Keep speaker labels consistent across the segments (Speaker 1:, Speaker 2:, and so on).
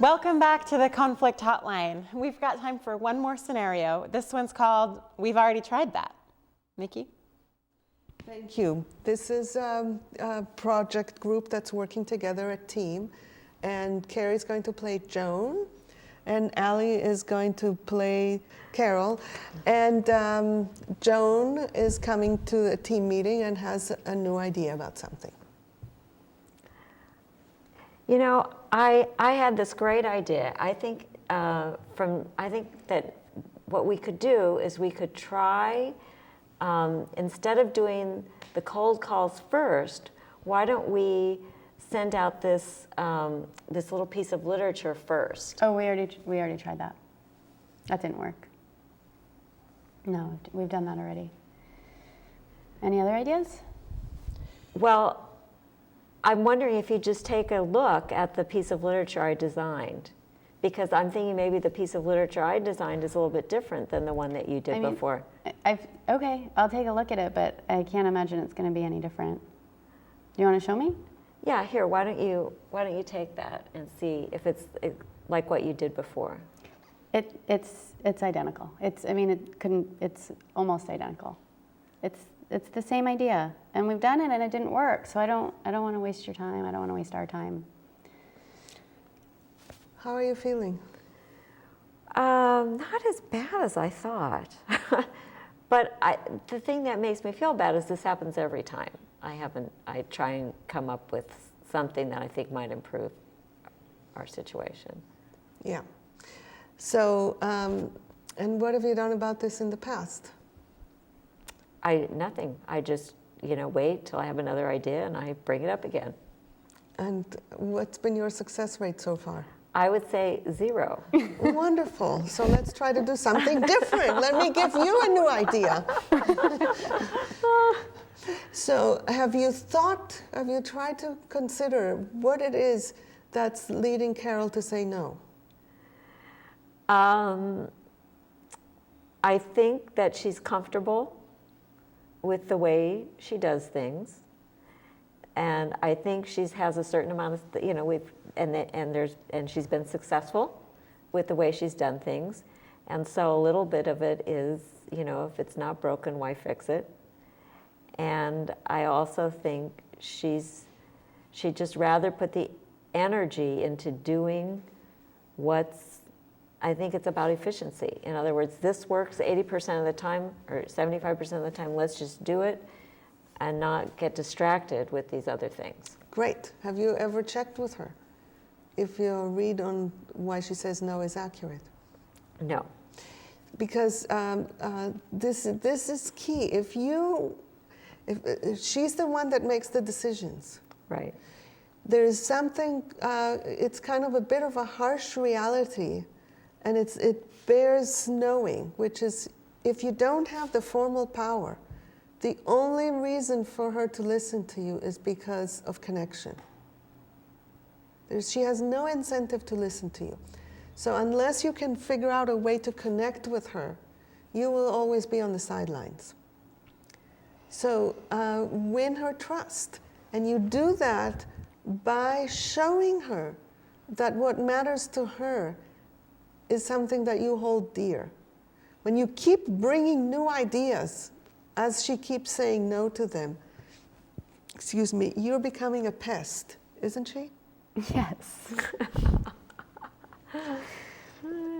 Speaker 1: Welcome back to the conflict hotline. We've got time for one more scenario. This one's called We've Already Tried That. Miki?
Speaker 2: Thank you. This is a project group that's working together, a team. And Kerry's going to play Joan, and Allie is going to play Carol. And Joan is coming to a team meeting and has a new idea about something.
Speaker 3: You know, I had this great idea. I think that what we could do is we could try, instead of doing the cold calls first, why don't we send out this this little piece of literature first?
Speaker 4: Oh, we already tried that. That didn't work. No, we've done that already. Any other ideas?
Speaker 3: Well, I'm wondering if you just take a look at the piece of literature I designed, because I'm thinking maybe the piece of literature I designed is a little bit different than the one that you did before.
Speaker 4: Okay, I'll take a look at it, but I can't imagine it's going to be any different. You want to show me?
Speaker 3: Yeah, here. Why don't you take that and see if it's like what you did before?
Speaker 4: It's identical. It's almost identical. It's the same idea, and we've done it and it didn't work. So I don't want to waste your time. I don't want to waste our time.
Speaker 2: How are you feeling?
Speaker 3: Not as bad as I thought. But the thing that makes me feel bad is this happens every time. I try and come up with something that I think might improve our situation.
Speaker 2: Yeah. So, and what have you done about this in the past?
Speaker 3: Nothing. I just, wait till I have another idea and I bring it up again.
Speaker 2: And what's been your success rate so far?
Speaker 3: I would say 0.
Speaker 2: Wonderful. So let's try to do something different. Let me give you a new idea. So have you tried to consider what it is that's leading Carol to say no?
Speaker 3: I think that she's comfortable with the way she does things, and I think she has a certain amount of, and she's been successful with the way she's done things, and so a little bit of it is, if it's not broken, why fix it? And I also think she'd just rather put the energy into doing I think it's about efficiency. In other words, this works 80% of the time or 75% of the time, let's just do it and not get distracted with these other things.
Speaker 2: Great. Have you ever checked with her if your read on why she says no is accurate?
Speaker 3: No.
Speaker 2: Because this is key. If she's the one that makes the decisions.
Speaker 3: Right.
Speaker 2: There is something, it's kind of a bit of a harsh reality, and it bears knowing, which is if you don't have the formal power, the only reason for her to listen to you is because of connection. She has no incentive to listen to you. So unless you can figure out a way to connect with her, you will always be on the sidelines. So win her trust. And you do that by showing her that what matters to her is something that you hold dear. When you keep bringing new ideas, as she keeps saying no to them, you're becoming a pest, isn't she?
Speaker 4: Yes.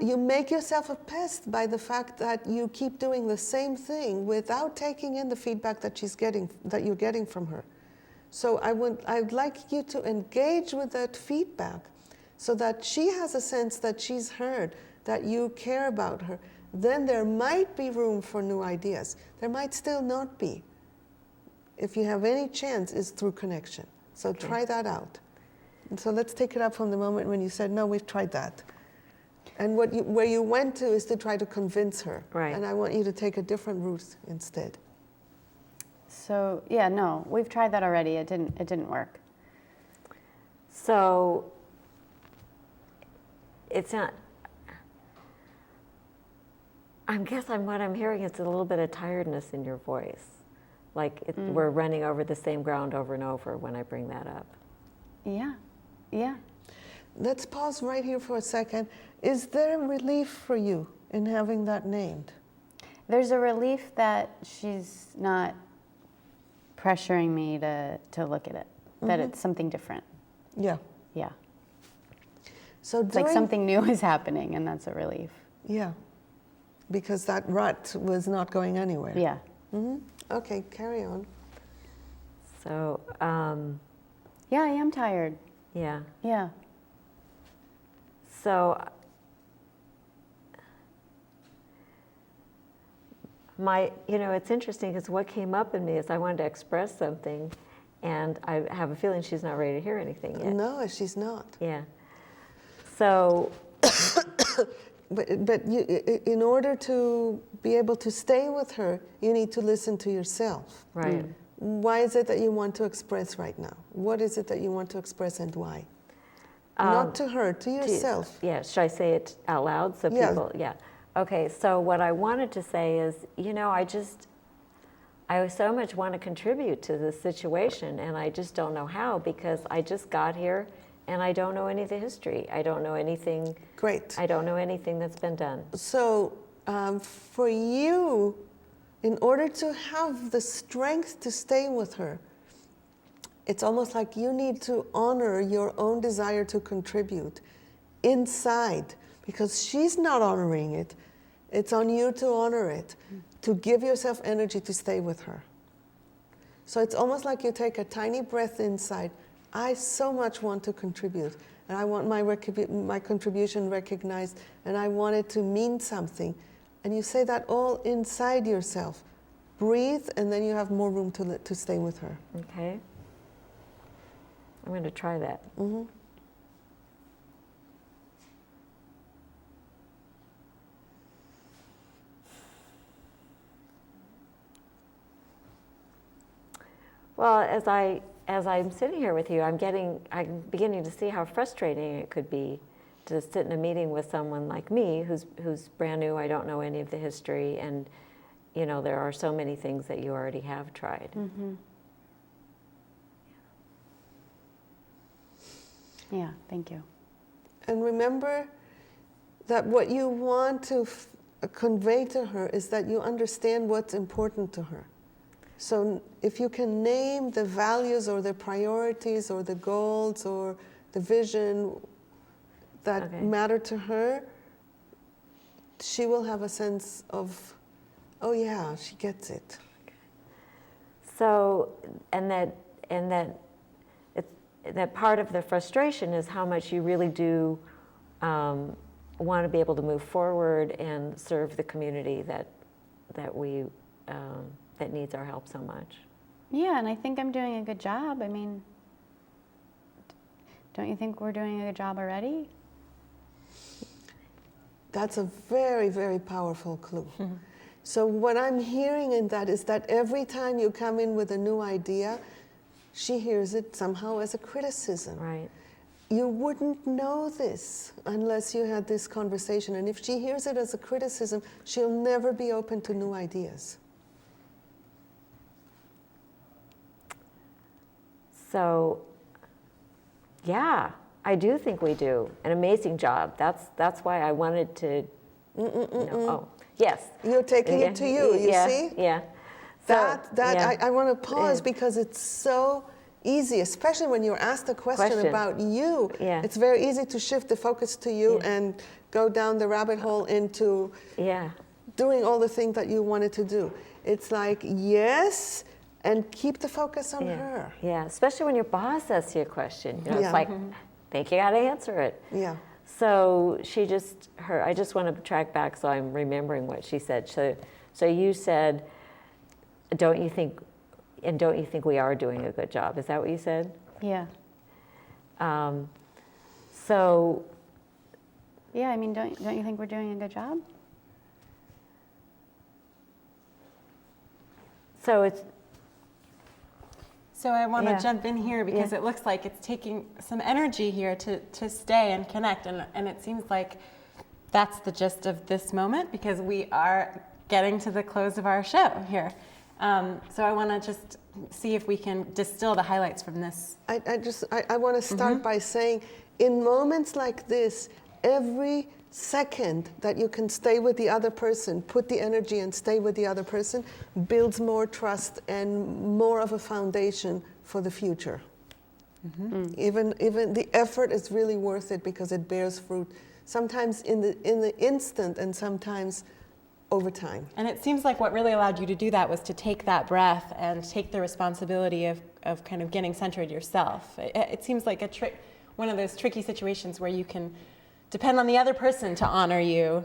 Speaker 2: You make yourself a pest by the fact that you keep doing the same thing without taking in the feedback that you're getting from her. So I'd like you to engage with that feedback so that she has a sense that she's heard, that you care about her. Then there might be room for new ideas. There might still not be. If you have any chance, is through connection. So try that out. And so let's take it up from the moment when you said, no, we've tried that. And where you went to is to try to convince her.
Speaker 3: Right.
Speaker 2: And I want you to take a different route instead.
Speaker 4: So yeah, no, we've tried that already. It didn't work.
Speaker 3: So it's not. What I'm hearing is a little bit of tiredness in your voice, like we're running over the same ground over and over when I bring that up.
Speaker 4: Yeah, yeah.
Speaker 2: let's pause right here for a second. Is there a relief for you in having that named?
Speaker 4: There's a relief that she's not pressuring me to look at it, that it's something different.
Speaker 2: Yeah.
Speaker 4: Yeah.
Speaker 2: So
Speaker 4: It's like something new is happening, and that's a relief.
Speaker 2: Yeah, because that rut was not going anywhere.
Speaker 4: Yeah.
Speaker 2: Okay, carry on.
Speaker 3: So,
Speaker 4: Yeah, I am tired.
Speaker 3: yeah.
Speaker 4: Yeah.
Speaker 3: So, it's interesting because what came up in me is I wanted to express something, and I have a feeling she's not ready to hear anything yet.
Speaker 2: No, she's not.
Speaker 3: Yeah. So,
Speaker 2: But you, in order to be able to stay with her, you need to listen to yourself.
Speaker 3: right.
Speaker 2: Why is it that you want to express right now? What is it that you want to express and why? Not to her, to yourself.
Speaker 3: Yeah, should I say it out loud so
Speaker 2: Yeah.
Speaker 3: people, yeah. Okay, so what I wanted to say is, I so much want to contribute to this situation, and I just don't know how, because I just got here and I don't know any of the history. I don't know anything.
Speaker 2: Great.
Speaker 3: I don't know anything that's been done.
Speaker 2: So for you, in order to have the strength to stay with her, it's almost like you need to honor your own desire to contribute inside, because she's not honoring it. It's on you to honor it, to give yourself energy to stay with her. So it's almost like you take a tiny breath inside. I so much want to contribute, and I want my contribution recognized, and I want it to mean something. And you say that all inside yourself. Breathe, and then you have more room to stay with her.
Speaker 3: Okay? I'm going to try that. Well, as I'm sitting here with you, I'm beginning to see how frustrating it could be to sit in a meeting with someone like me, who's brand new. I don't know any of the history, and there are so many things that you already have tried.
Speaker 4: Yeah, thank you.
Speaker 2: And remember that what you want to convey to her is that you understand what's important to her. So if you can name the values or the priorities or the goals or the vision that matter to her, she will have a sense of, oh yeah, she gets it.
Speaker 3: So, and that part of the frustration is how much you really do want to be able to move forward and serve the community that needs our help so much.
Speaker 4: Yeah, and I think I'm doing a good job. I mean, don't you think we're doing a good job already?
Speaker 2: That's a very, very powerful clue. So what I'm hearing in that is that every time you come in with a new idea, she hears it somehow as a criticism.
Speaker 3: Right.
Speaker 2: You wouldn't know this unless you had this conversation. And if she hears it as a criticism, she'll never be open to new ideas.
Speaker 3: So, yeah, I do think we do an amazing job. That's why I wanted to. Oh, yes.
Speaker 2: You're taking it to you. You see?
Speaker 3: Yeah. So,
Speaker 2: I want to pause because it's so easy, especially when you're asked a question about you.
Speaker 3: Yeah.
Speaker 2: It's very easy to shift the focus to you and go down the rabbit hole into doing all the things that you wanted to do. It's like, yes, and keep the focus on her.
Speaker 3: Yeah, especially when your boss asks you a question. It's like, think you got to answer it.
Speaker 2: Yeah.
Speaker 3: So I just want to track back so I'm remembering what she said. So you said, don't you think we are doing a good job? Is that what you said?
Speaker 4: Yeah.
Speaker 3: So.
Speaker 4: Yeah, I mean, don't you think we're doing a good job?
Speaker 1: So I want to jump in here because it looks like it's taking some energy here to stay and connect. And it seems like that's the gist of this moment because we are getting to the close of our show here. So I want to just see if we can distill the highlights from this.
Speaker 2: I want to start by saying In moments like this, every second that you can stay with the other person, put the energy and stay with the other person, builds more trust and more of a foundation for the future. Even the effort is really worth it because it bears fruit, sometimes in the instant and sometimes over time.
Speaker 1: And it seems like what really allowed you to do that was to take that breath and take the responsibility of kind of getting centered yourself. It seems like one of those tricky situations where you can depend on the other person to honor you,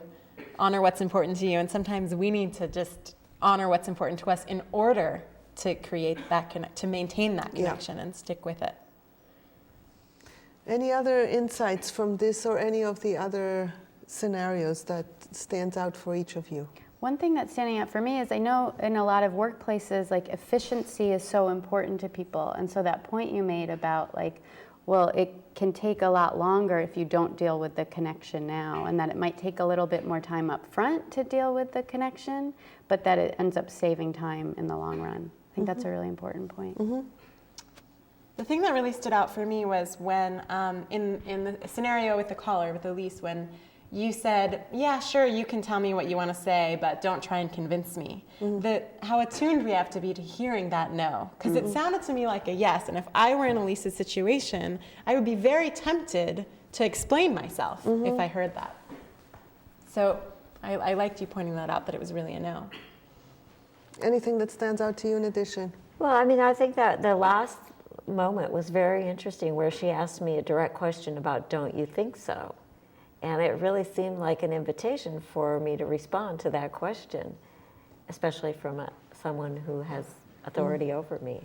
Speaker 1: honor what's important to you, and sometimes we need to just honor what's important to us in order to create that to maintain that connection and stick with it.
Speaker 2: Any other insights from this or any of the other scenarios that stands out for each of you?
Speaker 4: One thing that's standing out for me is I know in a lot of workplaces, like efficiency is so important to people. And so that point you made about like, well, it can take a lot longer if you don't deal with the connection now, and that it might take a little bit more time up front to deal with the connection, but that it ends up saving time in the long run. I think that's a really important point.
Speaker 1: The thing that really stood out for me was when, in the scenario with the caller, with Elise, when you said, yeah, sure, you can tell me what you want to say, but don't try and convince me. How attuned we have to be to hearing that no. Because it sounded to me like a yes, and if I were in Elise's situation, I would be very tempted to explain myself if I heard that. So I liked you pointing that out, that it was really a no.
Speaker 2: Anything that stands out to you in addition?
Speaker 3: Well, I mean, I think that the last moment was very interesting where she asked me a direct question about, don't you think so? And it really seemed like an invitation for me to respond to that question, especially from someone who has authority over me.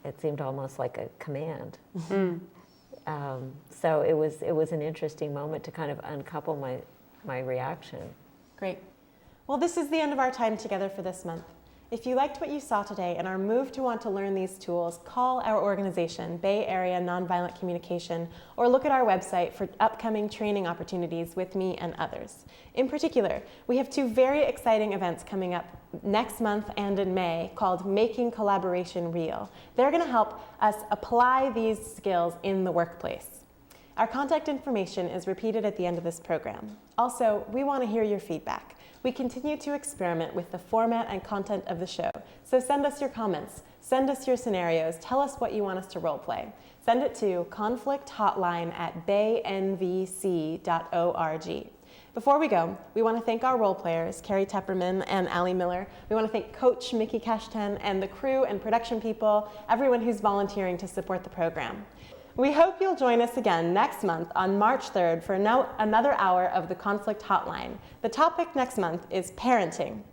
Speaker 3: It seemed almost like a command. So it was an interesting moment to kind of uncouple my reaction.
Speaker 1: Great. Well, this is the end of our time together for this month. If you liked what you saw today and are moved to want to learn these tools, call our organization, Bay Area Nonviolent Communication, or look at our website for upcoming training opportunities with me and others. In particular, we have 2 very exciting events coming up next month and in May called Making Collaboration Real. They're going to help us apply these skills in the workplace. Our contact information is repeated at the end of this program. Also, we want to hear your feedback. We continue to experiment with the format and content of the show, so send us your comments, send us your scenarios, tell us what you want us to role play. Send it to conflicthotline@baynvc.org. Before we go, we want to thank our role players, Kerry Tepperman and Allie Miller. We want to thank Coach Miki Kashtan and the crew and production people, everyone who's volunteering to support the program. We hope you'll join us again next month on March 3rd for another hour of the Conflict Hotline. The topic next month is parenting.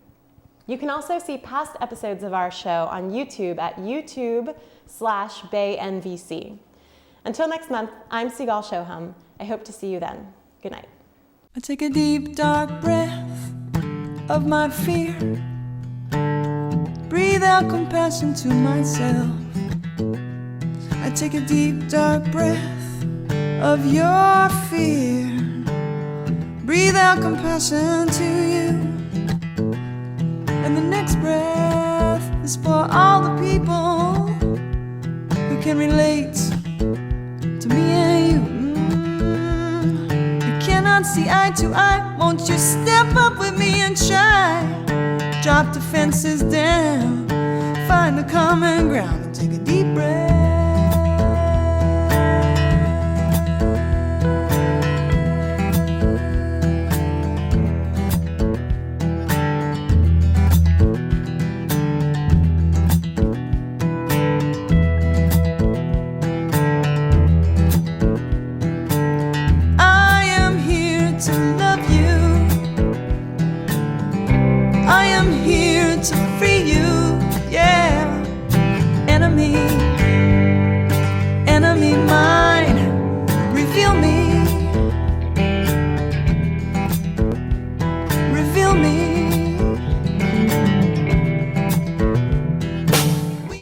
Speaker 1: You can also see past episodes of our show on YouTube at youtube.com/baynvc. Until next month, I'm Sigal Shoham. I hope to see you then. Good night.
Speaker 5: I take a deep, dark breath of my fear. Breathe out compassion to myself. I take a deep, dark breath of your fear. Breathe out compassion to you. And the next breath is for all the people who can relate to me and you. You cannot see eye to eye. Won't you step up with me and try? Drop the fences down, find the common ground, and take a deep breath. To free you, yeah, enemy.